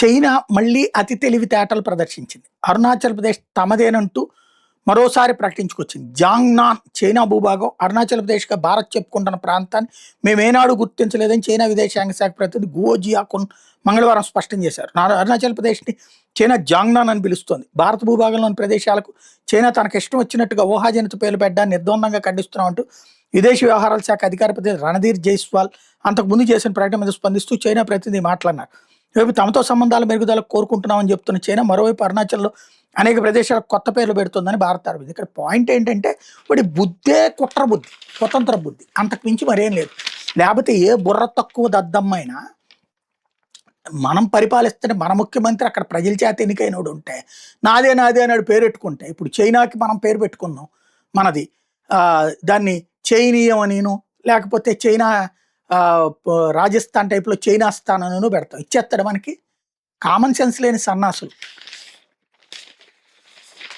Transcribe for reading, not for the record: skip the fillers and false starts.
China మళ్ళీ అతి తెలివితేటలు ప్రదర్శించింది. అరుణాచల్ ప్రదేశ్ తమదేనంటూ మరోసారి ప్రకటించుకొచ్చింది. జాంగ్నాన్ చైనా భూభాగం, అరుణాచల్ ప్రదేశ్గా భారత్ చెప్పుకుంటున్న ప్రాంతాన్ని మేమేనాడు గుర్తించలేదని చైనా విదేశాంగ శాఖ ప్రతినిధి గువో జియాకున్ మంగళవారం స్పష్టం చేశారు. అరుణాచల్ ప్రదేశ్ని చైనా జాంగ్నాన్ అని పిలుస్తోంది. భారత భూభాగంలోని ప్రదేశాలకు చైనా తనకు ఇష్టం వచ్చినట్టుగా ఊహాజనిత పేర్లు పెట్టడాన్ని నిర్ద్వందంగా ఖండిస్తున్నామంటూ విదేశీ వ్యవహారాల శాఖ అధికార ప్రతినిధి రణధీర్ జైస్వాల్ అంతకుముందు చేసిన ప్రకటన మీద స్పందిస్తూ చైనా ప్రతినిధి మాట్లాడినారు. రేపు తమతో సంబంధాల మెరుగుదలకు కోరుకుంటున్నామని చెప్తున్న చైనా మరోవైపు అరుణాచల్లో అనేక ప్రదేశాలకు కొత్త పేర్లు పెడుతుందని భారత్ ఆరోపించింది. ఇక్కడ పాయింట్ ఏంటంటే వాడి బుద్ధే కుట్ర బుద్ధి, స్వతంత్ర బుద్ధి, అంతకు మించి మరేం లేదు. లేకపోతే ఏ బుర్ర తక్కువ దద్దమ్మైనా మనం పరిపాలిస్తుంటే మన ముఖ్యమంత్రి అక్కడ ప్రజల చేత ఎన్నికైనడు ఉంటే నాదే నాదే అన్నాడు పేరు పెట్టుకుంటే, ఇప్పుడు చైనాకి మనం పేరు పెట్టుకుందాం మనది, దాన్ని చైనీయం అనిను లేకపోతే చైనా రాజస్థాన్ టైప్లో చైనా స్థానం పెడతాం, ఇచ్చేస్తాడు మనకి. కామన్ సెన్స్ లేని సన్నాసులు.